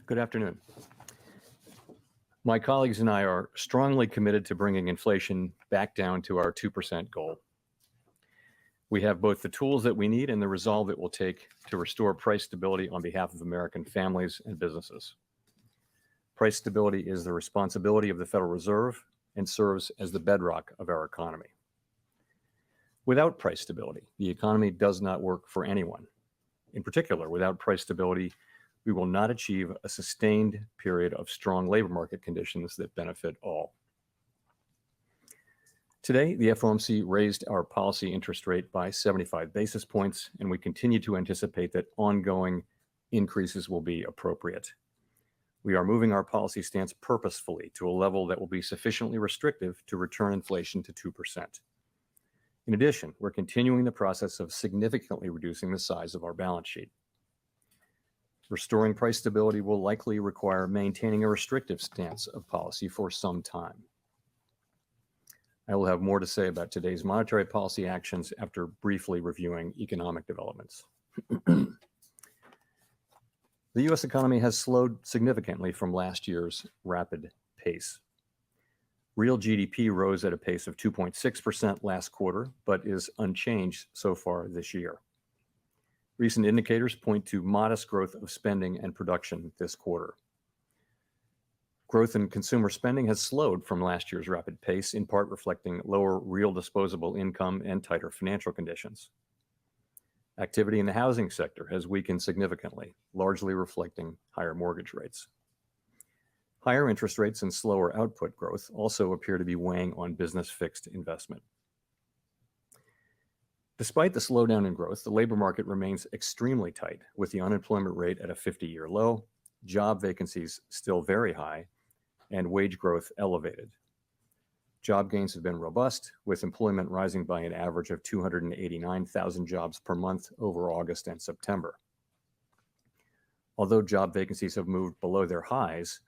Good afternoon. My colleagues and I are strongly committed to bringing inflation back down to our 2% goal. We have both the tools that we need and the resolve it will take to restore price stability on behalf of American families and businesses. Price stability is the responsibility of the Federal Reserve and serves as the bedrock of our economy. Without price stability, the economy does not work for anyone. In particular, without price stability, we will not achieve a sustained period of strong labor market conditions that benefit all. Today, the FOMC raised our policy interest rate by 75 basis points, and we continue to anticipate that ongoing increases will be appropriate. We are moving our policy stance purposefully to a level that will be sufficiently restrictive to return inflation to 2%. In addition, we're continuing the process of significantly reducing the size of our balance sheet. Restoring price stability will likely require maintaining a restrictive stance of policy for some time. I will have more to say about today's monetary policy actions after briefly reviewing economic developments. The U.S. economy has slowed significantly from last year's rapid pace. Real GDP rose at a pace of 2.6% last quarter, but is unchanged so far this year. Recent indicators point to modest growth of spending and production this quarter. Growth in consumer spending has slowed from last year's rapid pace, in part reflecting lower real disposable income and tighter financial conditions. Activity in the housing sector has weakened significantly, largely reflecting higher mortgage rates. Higher interest rates and slower output growth also appear to be weighing on business fixed investment. Despite the slowdown in growth, the labor market remains extremely tight, with the unemployment rate at a 50-year low, job vacancies still very high, and wage growth elevated. Job gains have been robust, with employment rising by an average of 289,000 jobs per month over August and September. Although job vacancies have moved below their highs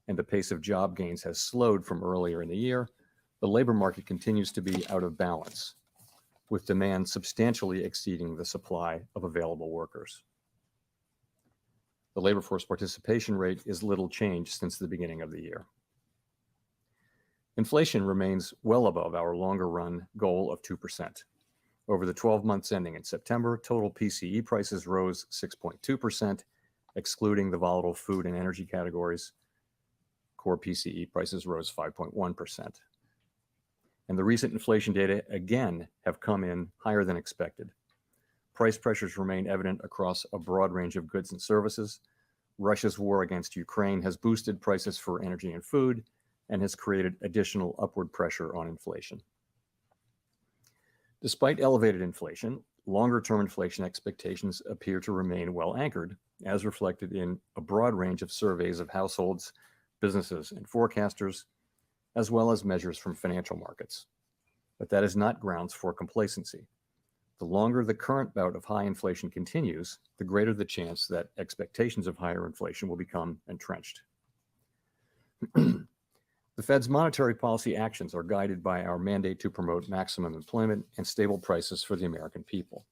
and the pace of job gains has slowed from earlier in the year, the labor market continues to be out of balance, with demand substantially exceeding the supply of available workers. The labor force participation rate is little changed since the beginning of the year. Inflation remains well above our longer-run goal of 2%. Over the 12 months ending in September, total PCE prices rose 6.2%, excluding the volatile food and energy categories. Core PCE prices rose 5.1%. And the recent inflation data again have come in higher than expected. Price pressures remain evident across a broad range of goods and services. Russia's war against Ukraine has boosted prices for energy and food and has created additional upward pressure on inflation. Despite elevated inflation, longer-term inflation expectations appear to remain well anchored, as reflected in a broad range of surveys of households, businesses, and forecasters, as well as measures from financial markets. But that is not grounds for complacency. The longer the current bout of high inflation continues, the greater the chance that expectations of higher inflation will become entrenched. The Fed's monetary policy actions are guided by our mandate to promote maximum employment and stable prices for the American people.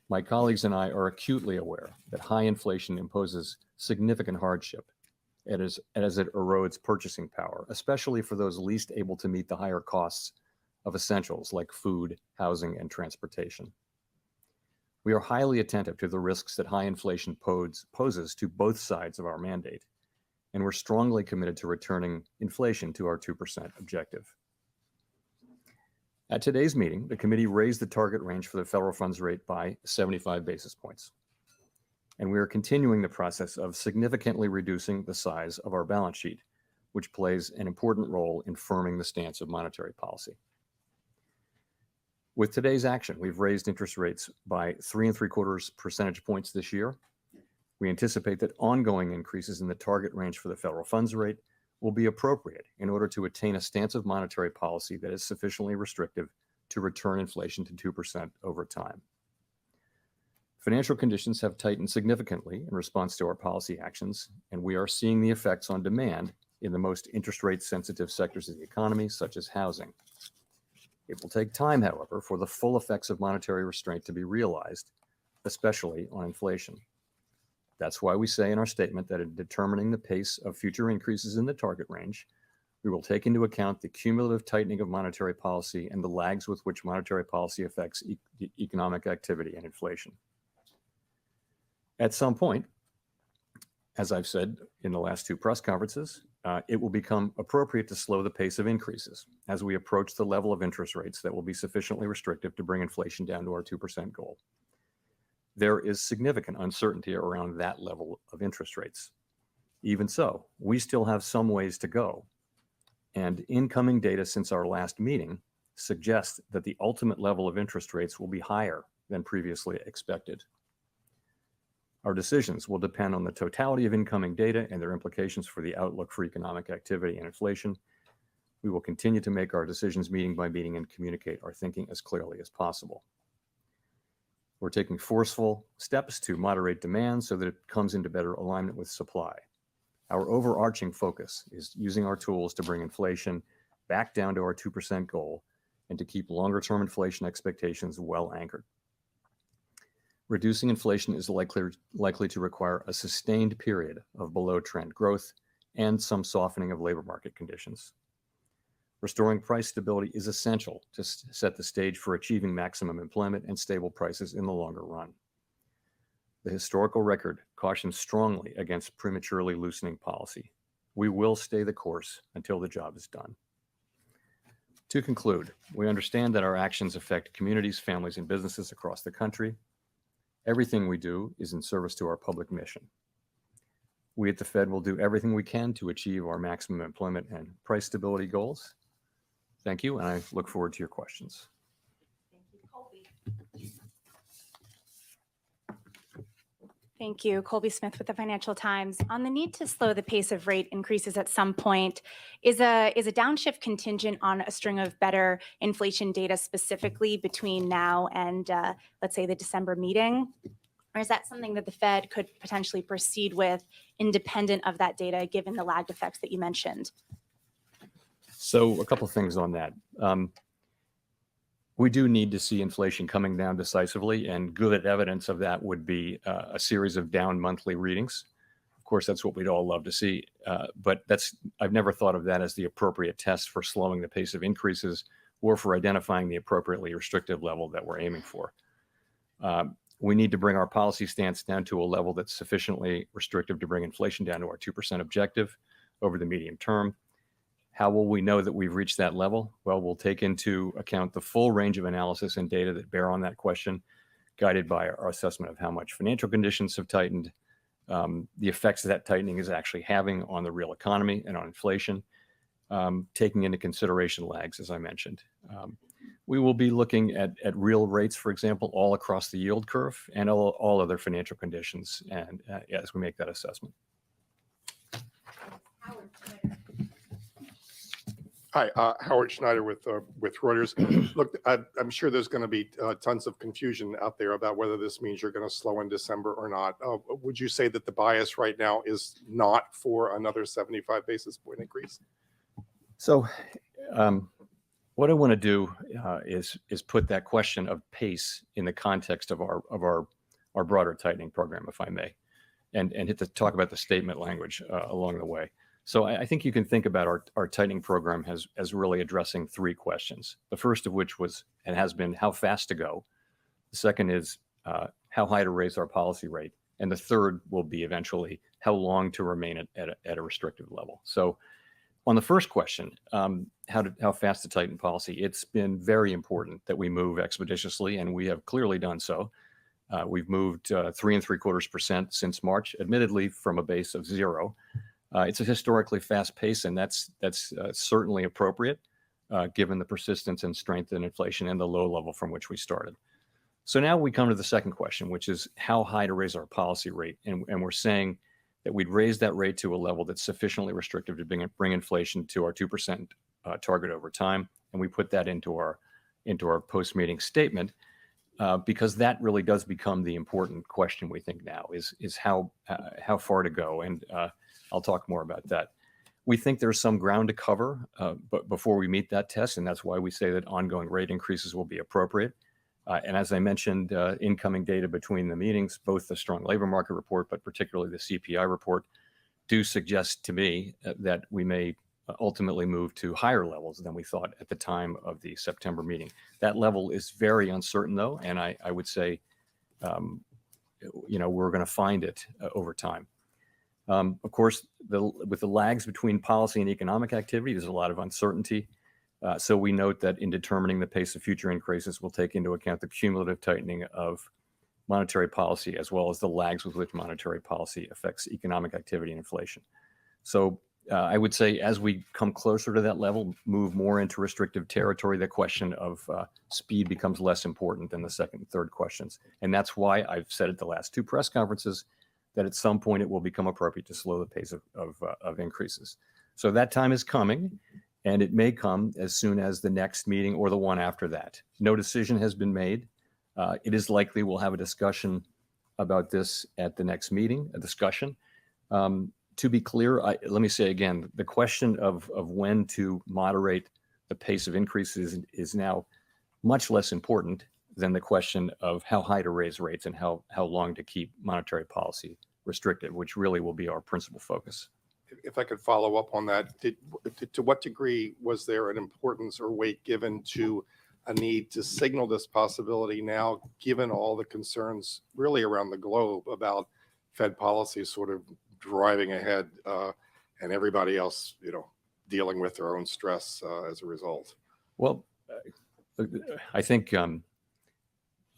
My colleagues and I are acutely aware that high inflation imposes significant hardship as it erodes purchasing power, especially for those least able to meet the higher costs of essentials like food, housing, and transportation. We are highly attentive to the risks that high inflation poses to both sides of our mandate, and we're strongly committed to returning inflation to our 2% objective. At today's meeting, the committee raised the target range for the federal funds rate by 75 basis points. And we are continuing the process of significantly reducing the size of our balance sheet, which plays an important role in firming the stance of monetary policy. With today's action, we've raised interest rates by 3.75 percentage points this year. We anticipate that ongoing increases in the target range for the federal funds rate will be appropriate in order to attain a stance of monetary policy that is sufficiently restrictive to return inflation to 2% over time. Financial conditions have tightened significantly in response to our policy actions, and we are seeing the effects on demand in the most interest rate sensitive sectors of the economy, such as housing. It will take time, however, for the full effects of monetary restraint to be realized, especially on inflation. That's why we say in our statement that in determining the pace of future increases in the target range, we will take into account the cumulative tightening of monetary policy and the lags with which monetary policy affects economic activity and inflation. At some point, as I've said in the last two press conferences, it will become appropriate to slow the pace of increases as we approach the level of interest rates that will be sufficiently restrictive to bring inflation down to our 2% goal. There is significant uncertainty around that level of interest rates. Even so, we still have some ways to go, and incoming data since our last meeting suggests that the ultimate level of interest rates will be higher than previously expected. Our decisions will depend on the totality of incoming data and their implications for the outlook for economic activity and inflation. We will continue to make our decisions meeting by meeting and communicate our thinking as clearly as possible. We're taking forceful steps to moderate demand so that it comes into better alignment with supply. Our overarching focus is using our tools to bring inflation back down to our 2% goal and to keep longer-term inflation expectations well anchored. Reducing inflation is likely to require a sustained period of below-trend growth and some softening of labor market conditions. Restoring price stability is essential to set the stage for achieving maximum employment and stable prices in the longer run. The historical record cautions strongly against prematurely loosening policy. We will stay the course until the job is done. To conclude, we understand that our actions affect communities, families, and businesses across the country. Everything we do is in service to our public mission. We at the Fed will do everything we can to achieve our maximum employment and price stability goals. Thank you, and I look forward to your questions. Thank you, Colby. Thank you, Colby Smith with the Financial Times. On the need to slow the pace of rate increases at some point, is a downshift contingent on a string of better inflation data specifically between now and let's say the December meeting? Or is that something that the Fed could potentially proceed with independent of that data, given the lagged effects that you mentioned? So a couple of things on that. We do need to see inflation coming down decisively, and good evidence of that would be a series of down monthly readings. Of course, that's what we'd all love to see, but I've never thought of that as the appropriate test for slowing the pace of increases or for identifying the appropriately restrictive level that we're aiming for. We need to bring our policy stance down to a level that's sufficiently restrictive to bring inflation down to our 2% objective over the medium term. How will we know that we've reached that level? Well, we'll take into account the full range of analysis and data that bear on that question, guided by our assessment of how much financial conditions have tightened, the effects that tightening is actually having on the real economy and on inflation, taking into consideration lags, as I mentioned. We will be looking at real rates, for example, all across the yield curve and all other financial conditions, and as we make that assessment. Hi, Howard Schneider with Reuters. Look, I'm sure there's going to be tons of confusion out there about whether this means you're going to slow in December or not. Would you say that the bias right now is not for another 75 basis point increase? So what I want to do is put that question of pace in the context of our broader tightening program, if I may, and hit to talk about the statement language along the way. So I think you can think about our tightening program as really addressing three questions. The first of which was and has been how fast to go. The second is how high to raise our policy rate. And the third will be eventually how long to remain at a restrictive level. So on the first question, how fast to tighten policy, it's been very important that we move expeditiously, and we have clearly done so. We've moved 3.75% since March, admittedly from a base of 0. It's a historically fast pace, and that's certainly appropriate given the persistence and strength in inflation and the low level from which we started. So now we come to the second question, which is how high to raise our policy rate. And we're saying that we'd raise that rate to a level that's sufficiently restrictive to bring inflation to our 2% target over time. And we put that into our post-meeting statement because that really does become the important question we think now is how far to go. And I'll talk more about that. We think there's some ground to cover but before we meet that test, and that's why we say that ongoing rate increases will be appropriate. And as I mentioned, incoming data between the meetings, both the strong labor market report, but particularly the CPI report, do suggest to me that we may ultimately move to higher levels than we thought at the time of the September meeting. That level is very uncertain, though, and I would say, we're going to find it over time. Of course, with the lags between policy and economic activity, there's a lot of uncertainty. So we note that in determining the pace of future increases, we'll take into account the cumulative tightening of monetary policy, as well as the lags with which monetary policy affects economic activity and inflation. So I would say as we come closer to that level, move more into restrictive territory, the question of speed becomes less important than the second and third questions. And that's why I've said at the last two press conferences that at some point it will become appropriate to slow the pace of increases. So that time is coming, and it may come as soon as the next meeting or the one after that. No decision has been made. It is likely we'll have a discussion about this at the next meeting, a discussion. To be clear, let me say again, the question of when to moderate the pace of increases is now much less important than the question of how high to raise rates and how long to keep monetary policy restrictive, which really will be our principal focus. If I could follow up on that, to what degree was there an importance or weight given to a need to signal this possibility now, given all the concerns really around the globe about Fed policy sort of driving ahead and everybody else, dealing with their own stress as a result? Well, I think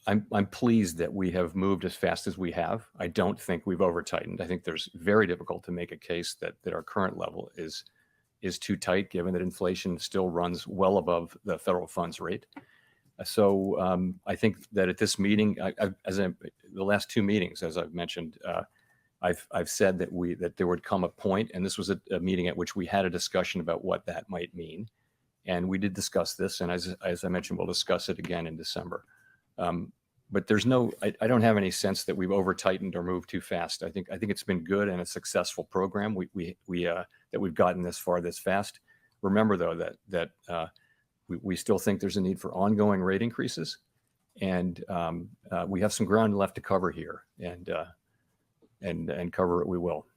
I'm pleased that we have moved as fast as we have. I don't think we've over tightened. I think there's very difficult to make a case that our current level is too tight, given that inflation still runs well above the federal funds rate. So I think that at this meeting, the last two meetings, as I've mentioned, I've said that there would come a point, and this was a meeting at which we had a discussion about what that might mean, and we did discuss this. And as I mentioned, we'll discuss it again in December. But there's I don't have any sense that we've over tightened or moved too fast. I think it's been good and a successful program. That we've gotten this far this fast. Remember though that we still think there's a need for ongoing rate increases, and we have some ground left to cover here, and cover it we will.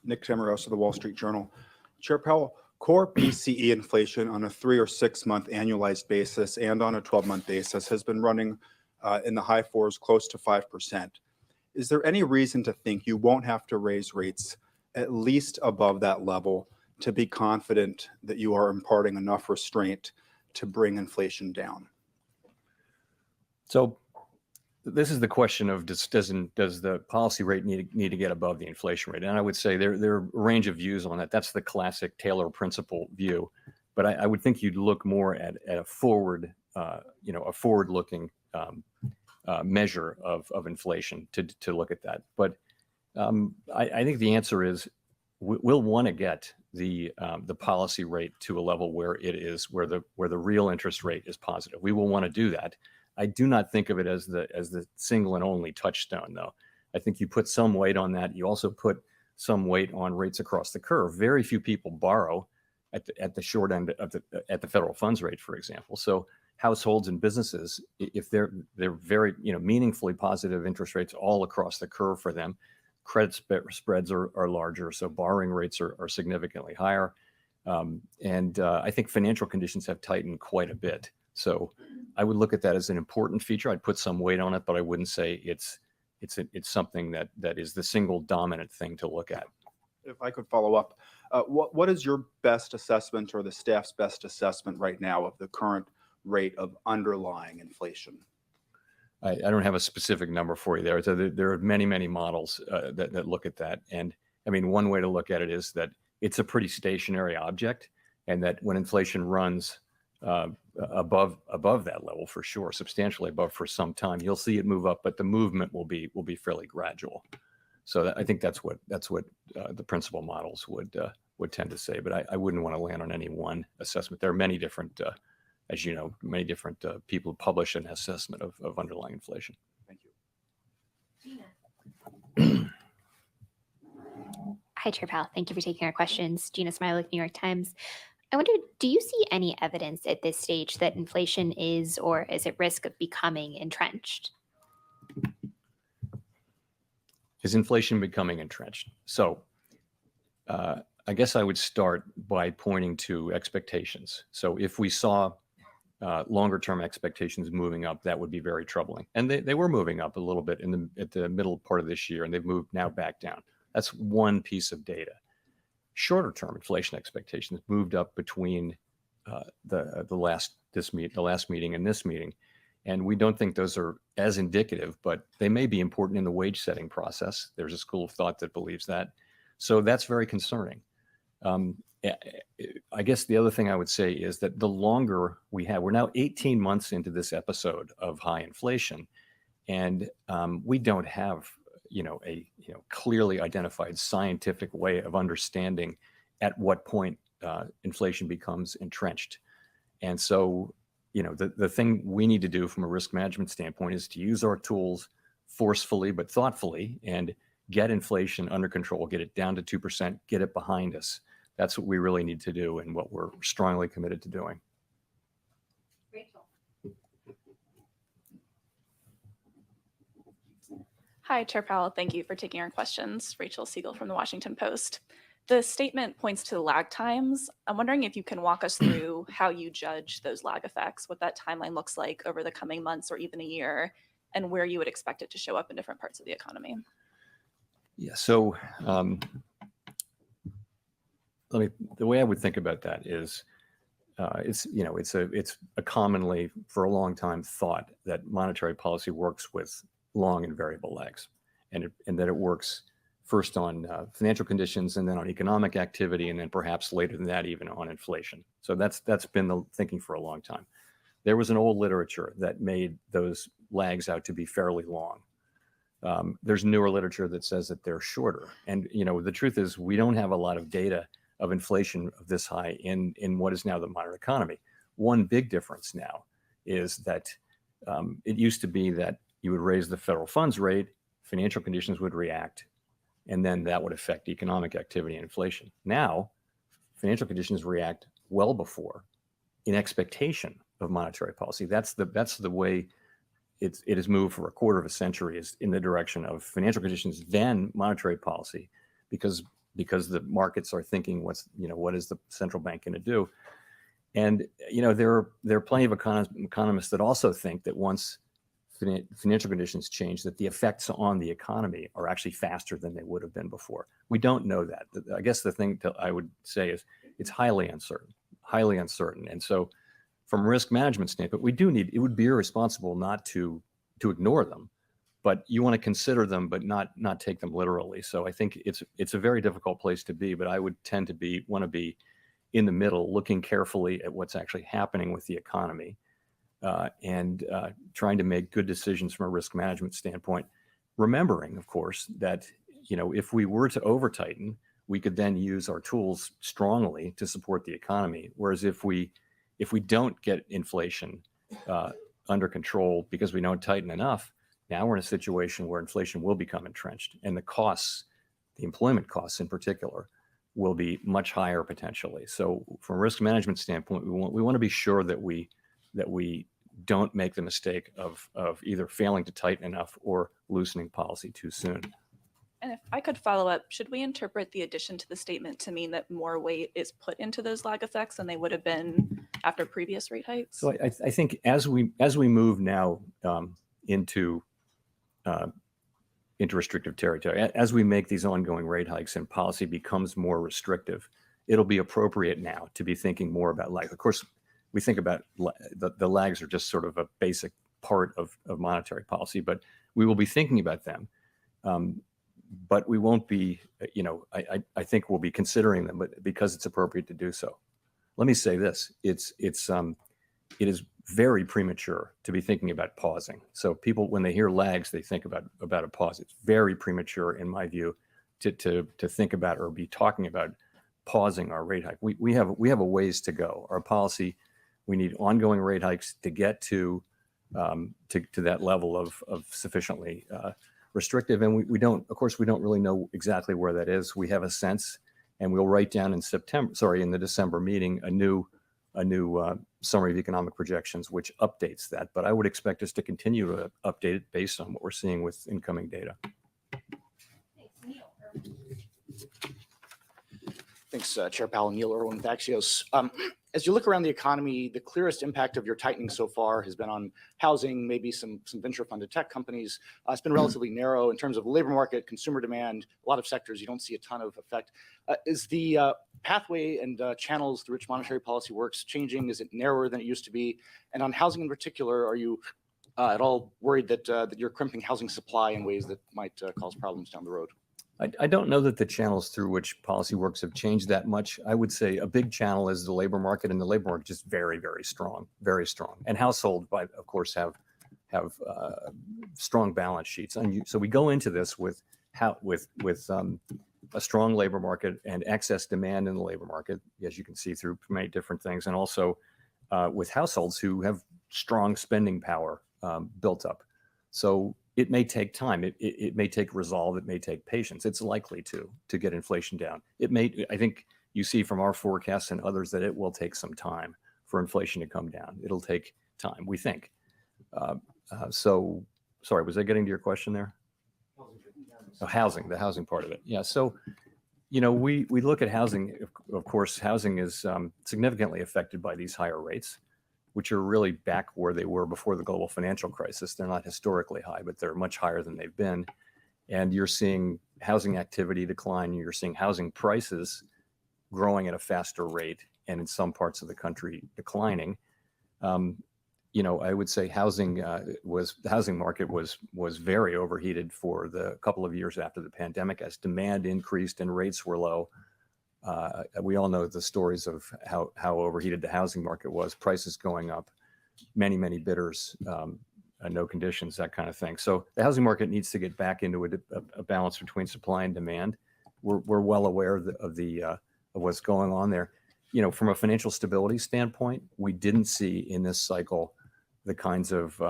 Nick Tamarosa of the Wall Street Journal. Chair Powell, core PCE inflation on a 3 or 6 month annualized basis and on a 12-month basis has been running in the high fours, close to 5%. Is there any reason to think you won't have to raise rates at least above that level to be confident that you are imparting enough restraint to bring inflation down? So this is the question of does the policy rate need to get above the inflation rate? And I would say there are a range of views on that. That's the classic Taylor principle view. But I would think you'd look more at a forward, a forward-looking measure of inflation to look at that. But I think the answer is we'll want to get the policy rate to a level where it is where the real interest rate is positive. We will want to do that. I do not think of it as the single and only touchstone, though. I think you put some weight on that. You also put some weight on rates across the curve. Very few people borrow at the short end of at the federal funds rate, for example. So households and businesses, if they're very meaningfully positive interest rates all across the curve for them, credit spreads are larger, so borrowing rates are significantly higher, and I think financial conditions have tightened quite a bit. So I would look at that as an important feature. I'd put some weight on it, but I wouldn't say it's something that is the single dominant thing to look at. If I could follow up, what is your best assessment or the staff's best assessment right now of the current rate of underlying inflation? I don't have a specific number for you there. So there are many models that look at that. And I mean, one way to look at it is that it's a pretty stationary object, and that when inflation runs above that level, for sure, substantially above for some time, you'll see it move up, but the movement will be fairly gradual. So I think that's what the principal models would tend to say. But I wouldn't want to land on any one assessment. There are many different, as you know, people who publish an assessment of underlying inflation. Thank you. Hi, Chair Powell. Thank you for taking our questions. Gina Smilik, New York Times. I wonder, do you see any evidence at this stage that inflation is or is at risk of becoming entrenched? Is inflation becoming entrenched? So I guess I would start by pointing to expectations. So if we saw longer term expectations moving up, that would be very troubling. And they were moving up a little bit at the middle part of this year, and they've moved now back down. That's one piece of data. Shorter term inflation expectations moved up between the last meeting and this meeting. And we don't think those are as indicative, but they may be important in the wage setting process. There's a school of thought that believes that. So that's very concerning. I guess the other thing I would say is that the longer we have, we're now 18 months into this episode of high inflation, and we don't have a clearly identified scientific way of understanding at what point inflation becomes entrenched. And so the thing we need to do from a risk management standpoint is to use our tools forcefully but thoughtfully and get inflation under control, get it down to 2%, get it behind us. That's what we really need to do and what we're strongly committed to doing. Rachel. Hi, Chair Powell. Thank you for taking our questions. Rachel Siegel from the Washington Post. The statement points to lag times. I'm wondering if you can walk us through how you judge those lag effects, what that timeline looks like over the coming months or even a year, and where you would expect it to show up in different parts of the economy. Yeah, so the way I would think about that is it's a commonly for a long time thought that monetary policy works with long and variable lags, and that it works first on financial conditions and then on economic activity, and then perhaps later than that even on inflation. So that's been the thinking for a long time. There was an old literature that made those lags out to be fairly long. There's newer literature that says that they're shorter. And the truth is we don't have a lot of data of inflation of this high in what is now the modern economy. One big difference now is that it used to be that you would raise the federal funds rate, financial conditions would react, and then that would affect economic activity and inflation. Now, financial conditions react well before in expectation of monetary policy. That's the way it has moved for a quarter of a century, is in the direction of financial conditions, then monetary policy, because the markets are thinking what is the central bank going to do? And there are plenty of economists that also think that once financial conditions change, that the effects on the economy are actually faster than they would have been before. We don't know that. I guess the thing I would say is it's highly uncertain. And so from a risk management standpoint, it would be irresponsible not to ignore them, but you want to consider them, but not take them literally. So I think it's a very difficult place to be, but I would tend to want to be in the middle, looking carefully at what's actually happening with the economy, and trying to make good decisions from a risk management standpoint, remembering, of course, that if we were to over tighten, we could then use our tools strongly to support the economy. Whereas if we don't get inflation under control because we don't tighten enough, now we're in a situation where inflation will become entrenched, and the employment costs in particular, will be much higher potentially. So from a risk management standpoint, we want to be sure that we don't make the mistake of either failing to tighten enough or loosening policy too soon. And if I could follow up, should we interpret the addition to the statement to mean that more weight is put into those lag effects than they would have been after previous rate hikes? So I think as we move now into restrictive territory, as we make these ongoing rate hikes and policy becomes more restrictive, it'll be appropriate now to be thinking more about lag. Of course, we think about the lags are just sort of a basic part of monetary policy, but we will be thinking about them. But we won't be, I think we'll be considering them, but because it's appropriate to do so. Let me say this: it is very premature to be thinking about pausing. So people, when they hear lags, they think about a pause. It's very premature, in my view, to think about or be talking about pausing our rate hike. We have a ways to go. Our policy, we need ongoing rate hikes to get to that level of sufficiently restrictive. And we don't, of course, we don't really know exactly where that is. We have a sense, and we'll write down in in the December meeting, a new summary of economic projections, which updates that. But I would expect us to continue to update it based on what we're seeing with incoming data. Thanks, Chair Powell. Neil Irwin with Axios. As you look around the economy, the clearest impact of your tightening so far has been on housing, maybe some venture-funded tech companies. It's been relatively narrow in terms of the labor market, consumer demand, a lot of sectors. You don't see a ton of effect. Is the pathway and channels through which monetary policy works changing? Is it narrower than it used to be? And on housing in particular, are you at all worried that you're crimping housing supply in ways that might cause problems down the road? I don't know that the channels through which policy works have changed that much. I would say a big channel is the labor market, and the labor market is just very, very strong, very strong. And households, of course, have strong balance sheets. And so we go into this with a strong labor market and excess demand in the labor market, as you can see through many different things, and also with households who have strong spending power built up. So it may take time. It may take resolve. It may take patience. It's likely to get inflation down. I think you see from our forecasts and others that it will take some time for inflation to come down. It'll take time, we think. So, sorry, was I getting to your question there? Oh, housing, the housing part of it. Yeah. So, we look at housing. Of course, housing is significantly affected by these higher rates, which are really back where they were before the global financial crisis. They're not historically high, but they're much higher than they've been. And you're seeing housing activity decline. You're seeing housing prices growing at a faster rate, and in some parts of the country declining. I would say the housing market was very overheated for the couple of years after the pandemic as demand increased and rates were low. We all know the stories of how overheated the housing market was, prices going up, many bidders, no conditions, that kind of thing. So the housing market needs to get back into a balance between supply and demand. We're well aware of what's going on there. From a financial stability standpoint, we didn't see in this cycle the kinds of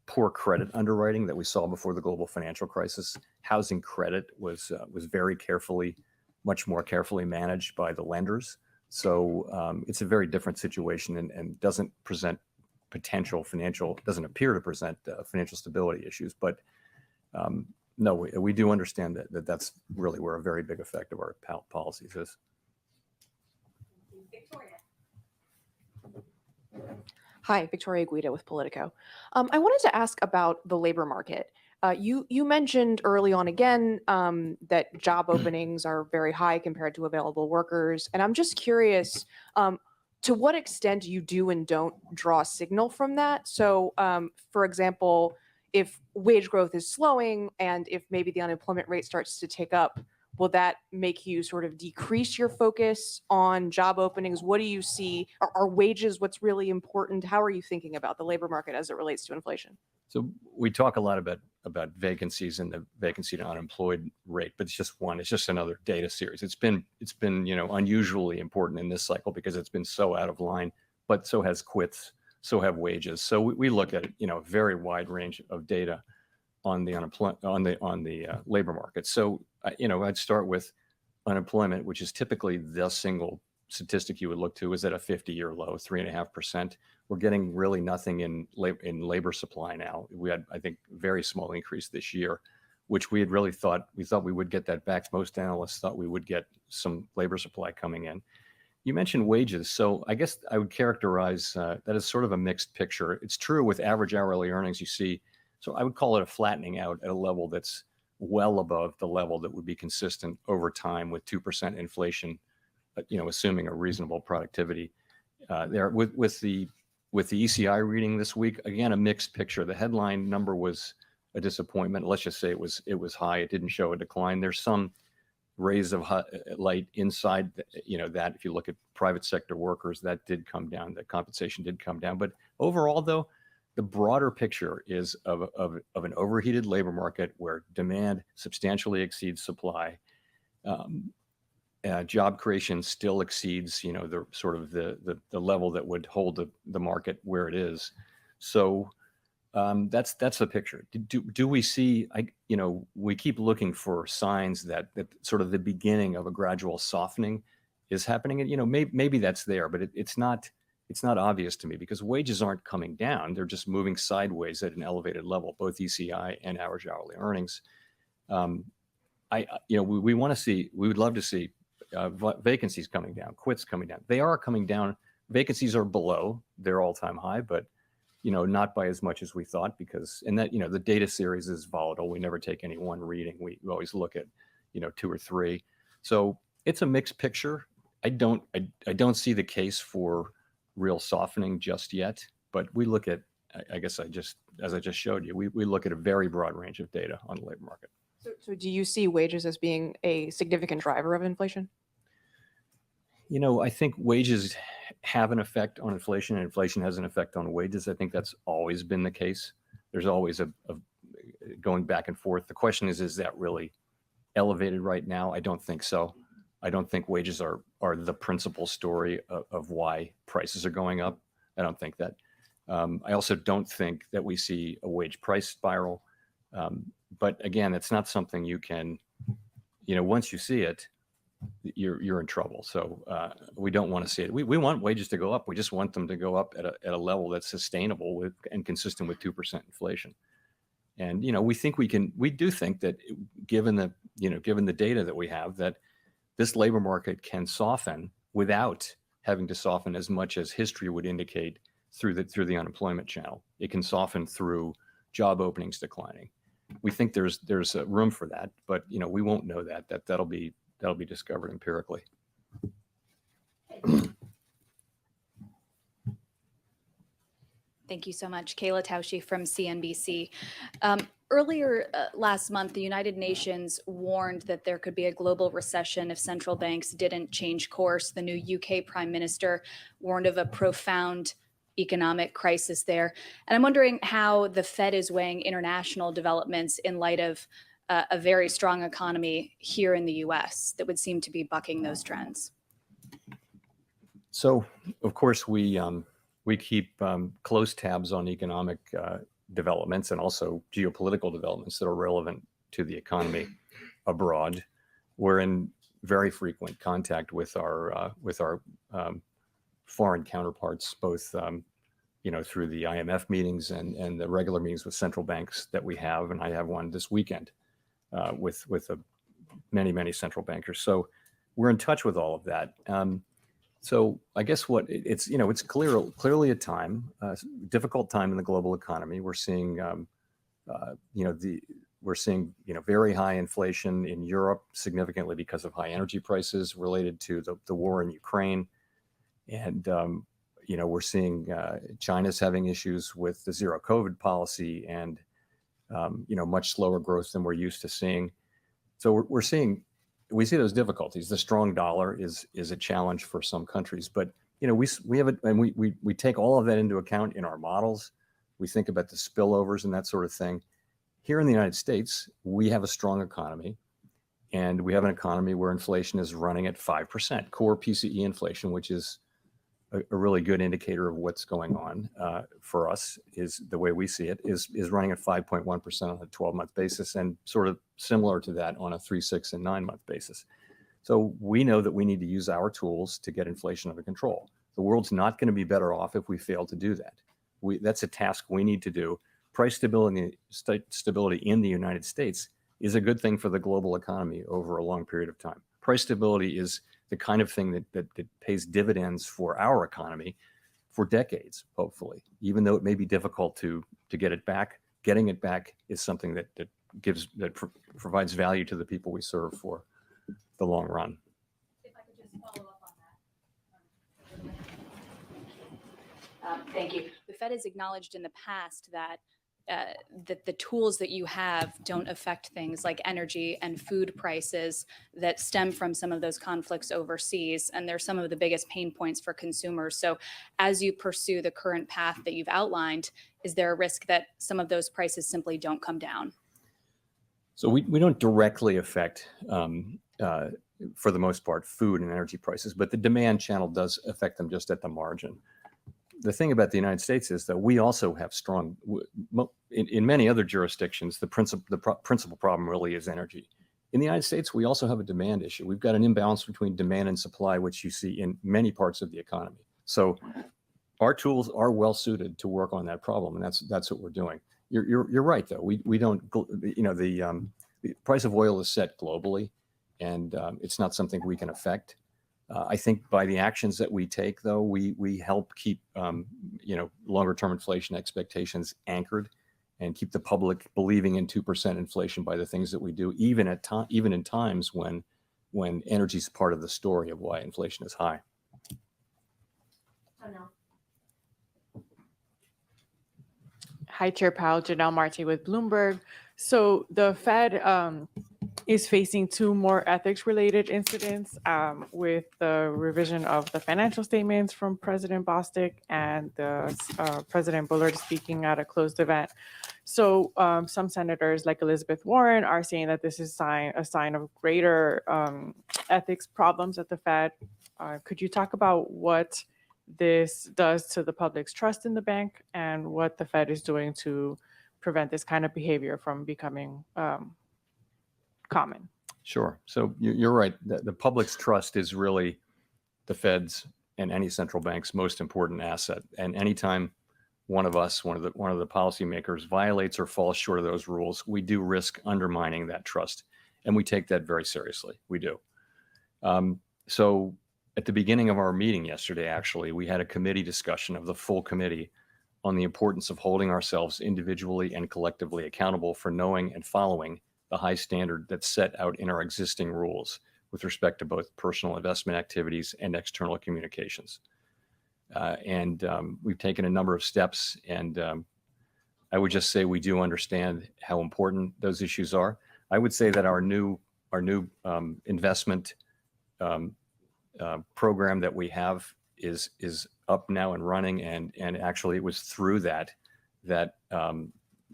poor credit underwriting that we saw before the global financial crisis. Housing credit was much more carefully managed by the lenders. So it's a very different situation and doesn't appear to present financial stability issues. But no, we do understand that's really where a very big effect of our policies is. Hi, Victoria Guida with Politico. I wanted to ask about the labor market. You mentioned early on again that job openings are very high compared to available workers. And I'm just curious, to what extent you do and don't draw a signal from that? So, for example, if wage growth is slowing and if maybe the unemployment rate starts to tick up, will that make you sort of decrease your focus on job openings? What do you see? Are wages what's really important? How are you thinking about the labor market as it relates to inflation? So we talk a lot about vacancies and the vacancy to unemployed rate, but it's just another data series. It's been unusually important in this cycle because it's been so out of line, but so has quits, so have wages. So we look at a very wide range of data on the labor market. So I'd start with unemployment, which is typically the single statistic you would look to, is at a 50-year low, 3.5%. We're getting really nothing in labor supply now. We had, I think, very small increase this year, which we thought we would get that back. Most analysts thought we would get some labor supply coming in. You mentioned wages. So I guess I would characterize that as sort of a mixed picture. It's true with average hourly earnings you see. So I would call it a flattening out at a level that's well above the level that would be consistent over time with 2% inflation, assuming a reasonable productivity there. With the ECI reading this week, again, a mixed picture. The headline number was a disappointment. Let's just say it was high. It didn't show a decline. There's some rays of light inside, that if you look at private sector workers, that did come down. The compensation did come down. But overall, though, the broader picture is of an overheated labor market where demand substantially exceeds supply. Job creation still exceeds, the sort of the level that would hold the market where it is. So That's the picture. Do we see? We keep looking for signs that sort of the beginning of a gradual softening is happening, and maybe that's there, but it's not obvious to me because wages aren't coming down; they're just moving sideways at an elevated level, both ECI and average hourly earnings. We want to see. We would love to see vacancies coming down, quits coming down. They are coming down. Vacancies are below their all-time high, but not by as much as we thought because, and that, the data series is volatile. We never take any one reading. We always look at, 2 or 3. So it's a mixed picture. I don't see the case for real softening just yet, but we look at, I guess as I just showed you, we look at a very broad range of data on the labor market. So do you see wages as being a significant driver of inflation? I think wages have an effect on inflation and inflation has an effect on wages. I think that's always been the case. There's always a going back and forth. The question is that really elevated right now? I don't think so. I don't think wages are the principal story of why prices are going up. I don't think that. I also don't think that we see a wage price spiral. But again, it's not something you can, once you see it, you're in trouble. So we don't want to see it. We want wages to go up. We just want them to go up at a level that's sustainable and consistent with 2% inflation. And we do think that given the data that we have, that this labor market can soften without having to soften as much as history would indicate through the unemployment channel. It can soften through job openings declining. We think there's room for that, but we won't know that'll be discovered empirically. Thank you so much. Kayla Tausche from CNBC. Earlier last month, the United Nations warned that there could be a global recession if central banks didn't change course. The new UK Prime Minister warned of a profound economic crisis there. And I'm wondering how the Fed is weighing international developments in light of a very strong economy here in the US that would seem to be bucking those trends. So, of course, we keep close tabs on economic developments and also geopolitical developments that are relevant to the economy abroad. We're in very frequent contact with our foreign counterparts, both through the IMF meetings and the regular meetings with central banks that we have, and I have one this weekend with many central bankers. So we're in touch with all of that. So I guess it's clearly a difficult time in the global economy. We're seeing very high inflation in Europe, significantly because of high energy prices related to the war in Ukraine, and we're seeing China's having issues with the zero COVID policy and much slower growth than we're used to seeing. So we see those difficulties. The strong dollar is a challenge for some countries, but we take all of that into account in our models. We think about the spillovers and that sort of thing. Here in the United States, we have a strong economy, and we have an economy where inflation is running at 5%. Core PCE inflation, which is a really good indicator of what's going on for us, is the way we see it, is running at 5.1% on a 12-month basis and sort of similar to that on a 3, 6, and 9-month basis. So we know that we need to use our tools to get inflation under control. The world's not going to be better off if we fail to do that. That's a task we need to do. Price stability in the United States is a good thing for the global economy over a long period of time. Price stability is the kind of thing that pays dividends for our economy for decades, hopefully, even though it may be difficult to get it back. Getting it back is something that provides value to the people we serve for the long run. If I could just follow up on that. Thank you. The Fed has acknowledged in the past that the tools that you have don't affect things like energy and food prices that stem from some of those conflicts overseas. And they're some of the biggest pain points for consumers. So as you pursue the current path that you've outlined, is there a risk that some of those prices simply don't come down? So we don't directly affect, for the most part, food and energy prices, but the demand channel does affect them just at the margin. the thing about the United States is that we also have strong, in many other jurisdictions, the principal problem really is energy. In the United States, we also have a demand issue. We've got an imbalance between demand and supply, which you see in many parts of the economy. So our tools are well suited to work on that problem, and that's what we're doing. You're right, though. We don't, the price of oil is set globally, and it's not something we can affect. I think by the actions that we take, though, we help keep longer term inflation expectations anchored, and keep the public believing in 2% inflation by the things that we do, even in times when energy is part of the story of why inflation is high. Hi, Chair Powell, Janelle Marte with Bloomberg. So the Fed is facing two more ethics-related incidents with the revision of the financial statements from President Bostic and President Bullard speaking at a closed event. So some senators, like Elizabeth Warren, are saying that this is a sign of greater ethics problems at the Fed. Could you talk about what this does to the public's trust in the bank and what the Fed is doing to prevent this kind of behavior from becoming common? Sure. So you're right. The public's trust is really the Fed's and any central bank's most important asset. And anytime one of the policymakers violates or falls short of those rules, we do risk undermining that trust. And we take that very seriously. We do. So at the beginning of our meeting yesterday, actually, we had a committee discussion of the full committee on the importance of holding ourselves individually and collectively accountable for knowing and following the high standard that's set out in our existing rules with respect to both personal investment activities and external communications. And we've taken a number of steps, and I would just say we do understand how important those issues are. I would say that our new investment program that we have is up now and running, and actually it was through that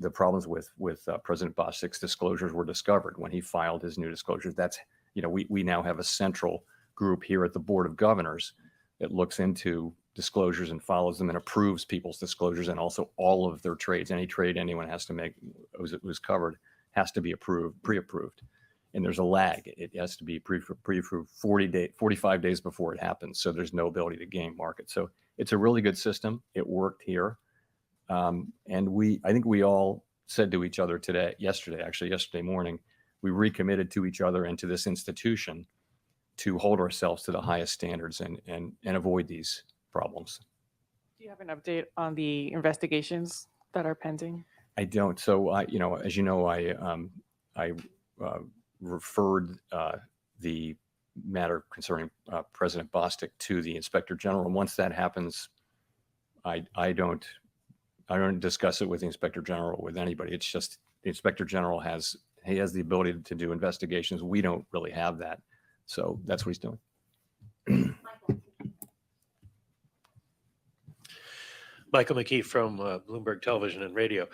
the problems with President Bostic's disclosures were discovered when he filed his new disclosures. That's, we now have a central group here at the Board of Governors that looks into disclosures and follows them and approves people's disclosures, and also all of their trades. Any trade anyone has to make was covered has to be pre-approved. And there's a lag. It has to be pre-approved 45 days before it happens. So there's no ability to game market. So it's a really good system. It worked here. And I think we all said to each other yesterday morning, we recommitted to each other and to this institution to hold ourselves to the highest standards and avoid these problems. Do you have an update on the investigations that are pending? I don't. So as you know, I referred the matter concerning President Bostic to the Inspector General. And once that happens, I don't discuss it with the Inspector General with anybody. It's just the Inspector General has the ability to do investigations. We don't really have that. So that's what he's doing. Michael McKee from Bloomberg Television and Radio.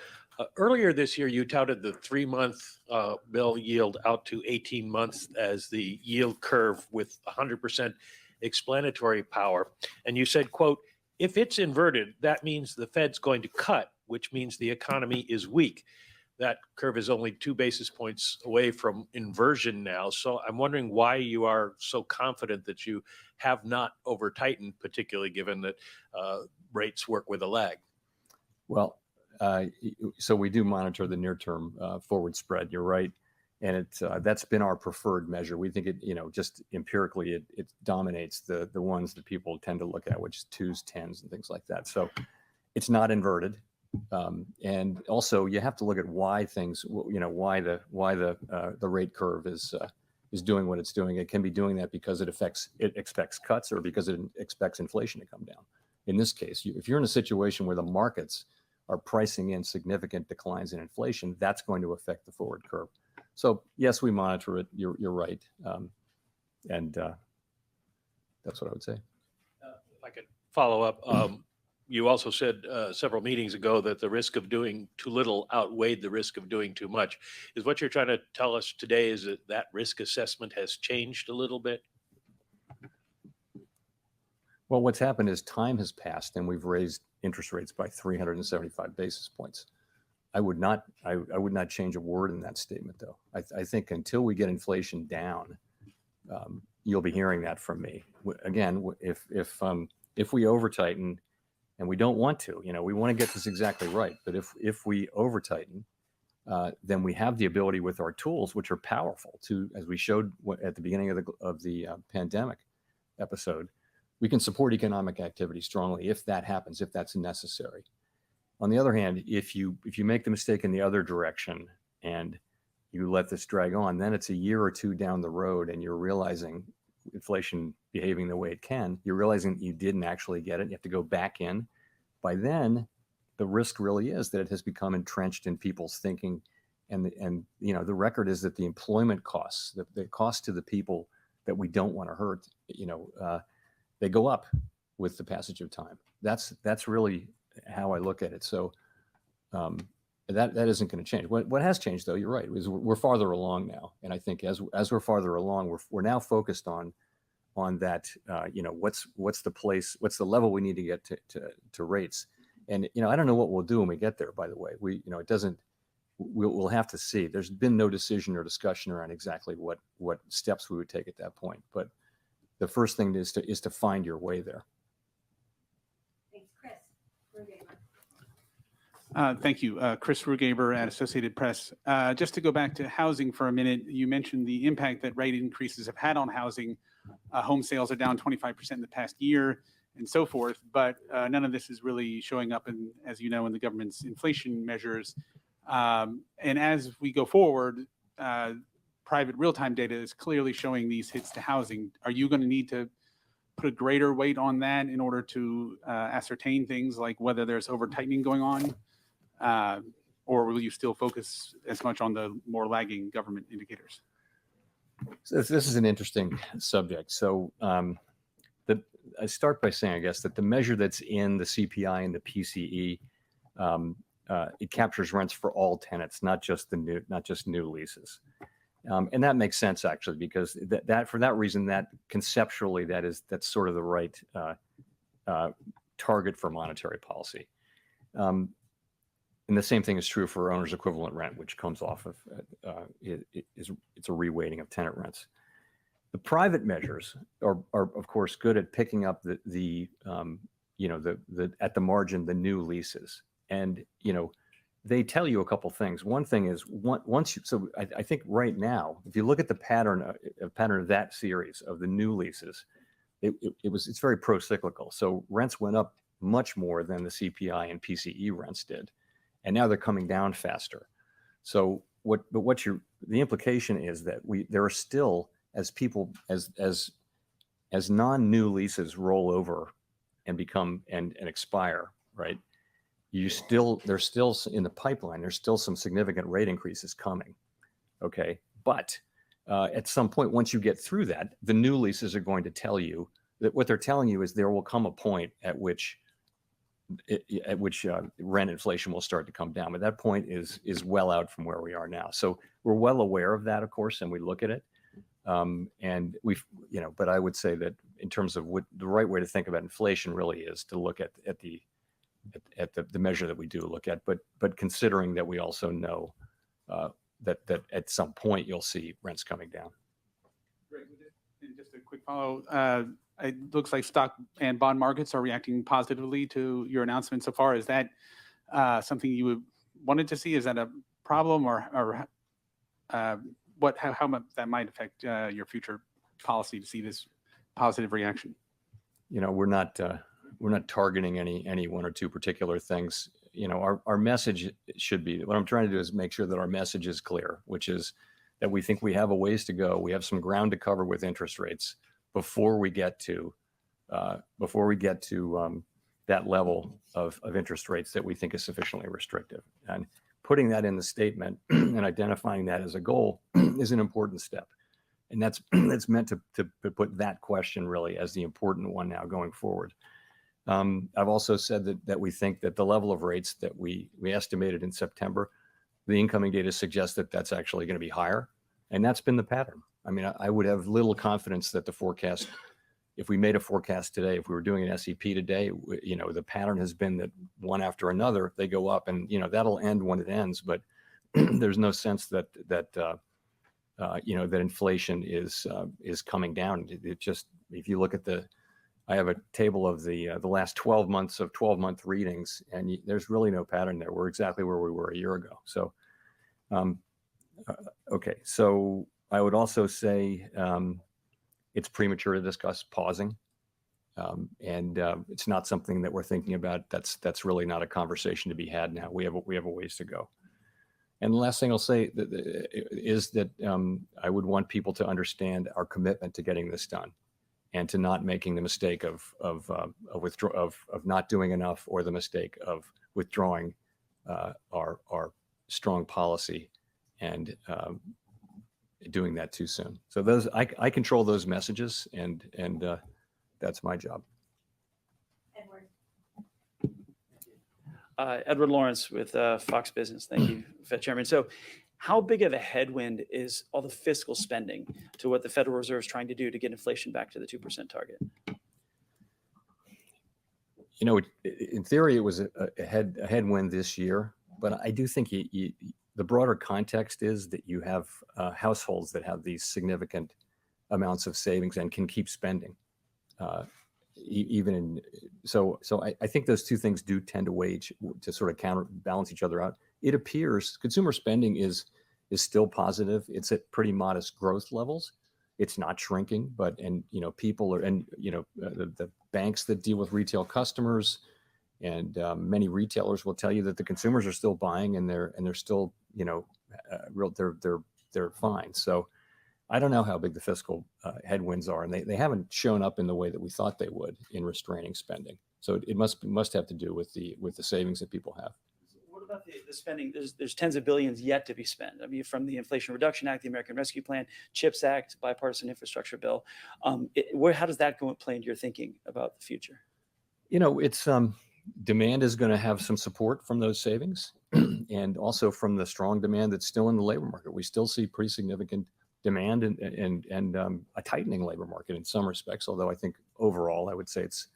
Earlier this year, you touted the 3-month bill yield out to 18 months as the yield curve with 100% explanatory power. And you said, quote, if it's inverted, that means the Fed's going to cut, which means the economy is weak. That curve is only 2 basis points away from inversion now. So I'm wondering why you are so confident that you have not over tightened, particularly given that rates work with a lag. Well, so we do monitor the near-term forward spread. You're right, and that's been our preferred measure. We think it, just empirically, it dominates the ones that people tend to look at, which is 2s, 10s, and things like that. So it's not inverted, and also you have to look at why things, why the rate curve is doing what it's doing. It can be doing that because it expects cuts, or because it expects inflation to come down. In this case, if you're in a situation where the markets are pricing in significant declines in inflation, that's going to affect the forward curve. So yes, we monitor it. You're right, and that's what I would say. If I could follow up, you also said several meetings ago that the risk of doing too little outweighed the risk of doing too much. Is what you're trying to tell us today is that risk assessment has changed a little bit? Well, what's happened is time has passed and we've raised interest rates by 375 basis points. I would not change a word in that statement, though. I think until we get inflation down, you'll be hearing that from me. Again, if we over tighten, and we don't want to, we want to get this exactly right. But if we over tighten, then we have the ability with our tools, which are powerful, to, as we showed at the beginning of the pandemic episode, we can support economic activity strongly if that happens, if that's necessary. On the other hand, if you make the mistake in the other direction and you let this drag on, then it's a year or two down the road and you're realizing inflation behaving the way it can, you're realizing that you didn't actually get it. You have to go back in. By then, the risk really is that it has become entrenched in people's thinking. And the record is that the employment costs, the cost to the people that we don't want to hurt, they go up with the passage of time. That's really how I look at it. So that isn't going to change. What has changed, though, you're right, is we're farther along now. And I think as we're farther along, we're now focused on that. What's the level we need to get to rates. And I don't know what we'll do when we get there. By the way, we'll have to see. There's been no decision or discussion around exactly what steps we would take at that point. But the first thing is to find your way there. Thanks, Chris. Thank you. Chris Rugaber at Associated Press. Just to go back to housing for a minute, you mentioned the impact that rate increases have had on housing. Home sales are down 25% in the past year and so forth, but none of this is really showing up in, as you know, in the government's inflation measures. And as we go forward, private real-time data is clearly showing these hits to housing. Are you going to need to put a greater weight on that in order to ascertain things like whether there's over-tightening going on? Or will you still focus as much on the more lagging government indicators? So this is an interesting subject. So I start by saying, I guess, that the measure that's in the CPI and the PCE, it captures rents for all tenants, not just new leases. And that makes sense, actually, because that for that reason, that conceptually, that's sort of the right target for monetary policy. And the same thing is true for owner's equivalent rent, which comes off of it's a reweighting of tenant rents. The private measures are of course good at picking up the at the margin the new leases, and they tell you a couple things. One thing is I think right now, if you look at the pattern of that series of the new leases, it's very pro-cyclical. So rents went up much more than the CPI and PCE rents did. And now they're coming down faster. So the implication is that there are still, as non-new leases roll over and become and expire, right? There's still in the pipeline, there's still some significant rate increases coming. Okay. But at some point, once you get through that, the new leases are going to tell you that what they're telling you is there will come a point at which rent inflation will start to come down. But that point is well out from where we are now. So we're well aware of that, of course, and we look at it. And but I would say that in terms of what the right way to think about inflation really is to look at the measure that we do look at, but considering that we also know that at some point you'll see rents coming down. Great. And just a quick follow. It looks like stock and bond markets are reacting positively to your announcement so far. Is that something you wanted to see? Is that a problem, or how much that might affect your future policy to see this positive reaction? We're not targeting any one or two particular things. Our message should be, what I'm trying to do is make sure that our message is clear, which is that we think we have a ways to go. We have some ground to cover with interest rates before we get to that level of interest rates that we think is sufficiently restrictive. And putting that in the statement and identifying that as a goal is an important step. And that's meant to put that question really as the important one now going forward. I've also said that we think that the level of rates that we estimated in September, the incoming data suggests that that's actually going to be higher. And that's been the pattern. I mean, I would have little confidence that the forecast if we made a forecast today, if we were doing an SEP today, the pattern has been that one after another, they go up, and, that'll end when it ends. But there's no sense that inflation is coming down. It just, if you look at I have a table of the last 12 months of 12-month readings, and there's really no pattern there. We're exactly where we were a year ago. So, okay. So I would also say it's premature to discuss pausing, and it's not something that we're thinking about. That's really not a conversation to be had now. We have a ways to go. And the last thing I'll say is that I would want people to understand our commitment to getting this done, and to not making the mistake of not doing enough, or the mistake of withdrawing our strong policy and doing that too soon. So those I control those messages, and that's my job. Edward Lawrence with Fox Business. Thank you, Fed Chairman. So how big of a headwind is all the fiscal spending to what the Federal Reserve is trying to do to get inflation back to the 2% target? In theory, it was a headwind this year, but I do think the broader context is that you have households that have these significant amounts of savings and can keep spending. So I think those two things do tend to sort of counterbalance each other out. It appears consumer spending is still positive. It's at pretty modest growth levels. It's not shrinking, but people are, the banks that deal with retail customers, and many retailers will tell you that the consumers are still buying, and they're still they're fine. So I don't know how big the fiscal headwinds are, and they haven't shown up in the way that we thought they would in restraining spending. So it must have to do with the savings that people have. What about the spending? There's tens of billions yet to be spent. I mean, from the Inflation Reduction Act, the American Rescue Plan, CHIPS Act, bipartisan infrastructure bill. How does that play into your thinking about the future? It's demand is going to have some support from those savings, and also from the strong demand that's still in the labor market. We still see pretty significant demand and a tightening labor market in some respects, although I think overall I would say it's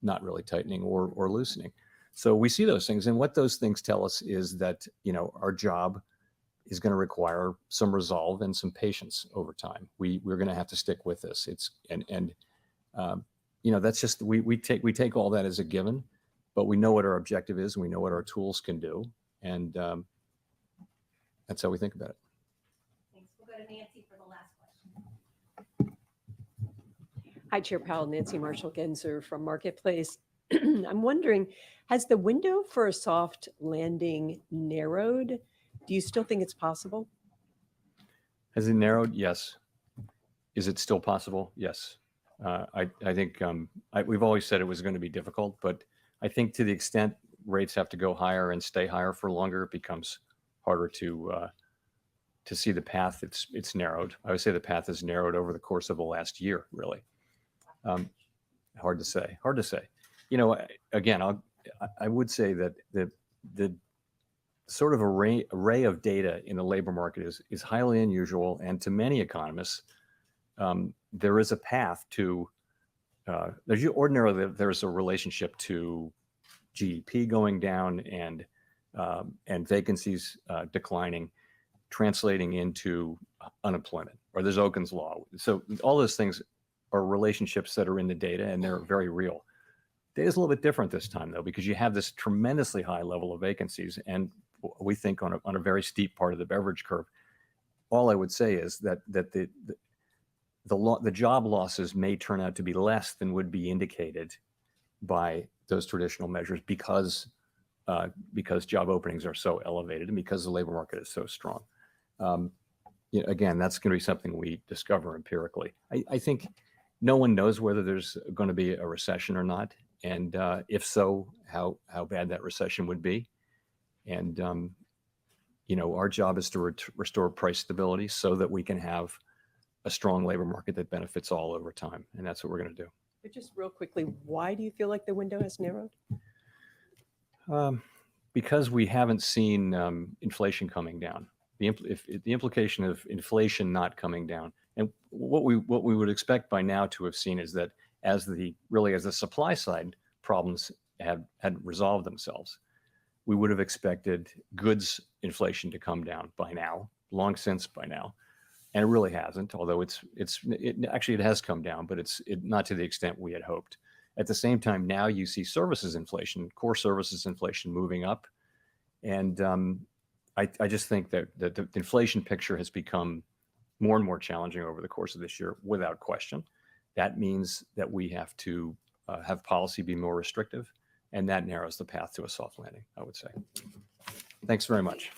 not really tightening or loosening. So we see those things, and what those things tell us is that our job is going to require some resolve and some patience over time. We're going to have to stick with this. That's just we take all that as a given, but we know what our objective is, and we know what our tools can do, and that's how we think about it. Thanks. We'll go to Nancy for the last question. Hi, Chair Powell. Nancy Marshall-Genzer from Marketplace. I'm wondering, has the window for a soft landing narrowed? Do you still think it's possible? Has it narrowed? Yes. Is it still possible? Yes. I think we've always said it was going to be difficult, but I think to the extent rates have to go higher and stay higher for longer, it becomes harder to see the path. It's narrowed. I would say the path has narrowed over the course of the last year, really. Hard to say. Again, I would say that the sort of array of data in the labor market is highly unusual, and to many economists, there is a path to. Ordinarily, there's a relationship to GDP going down and vacancies declining, translating into unemployment, or there's Okun's law. So all those things are relationships that are in the data, and they're very real. Data is a little bit different this time, though, because you have this tremendously high level of vacancies, and we think on a very steep part of the Beveridge curve. All I would say is that the job losses may turn out to be less than would be indicated by those traditional measures because job openings are so elevated and because the labor market is so strong. Again, that's going to be something we discover empirically. I think no one knows whether there's going to be a recession or not, and if so, how bad that recession would be. And our job is to restore price stability so that we can have a strong labor market that benefits all over time, and that's what we're going to do. But just real quickly, why do you feel like the window has narrowed? Because we haven't seen inflation coming down. The implication of inflation not coming down, and what we would expect by now to have seen is that as the supply side problems had resolved themselves. We would have expected goods inflation to come down by now, long since by now, and it really hasn't. Although it has come down, but it's not to the extent we had hoped. At the same time, now you see services inflation, core services inflation moving up, and I just think that the inflation picture has become more and more challenging over the course of this year, without question. That means that we have to have policy be more restrictive, and that narrows the path to a soft landing, I would say. Thanks very much.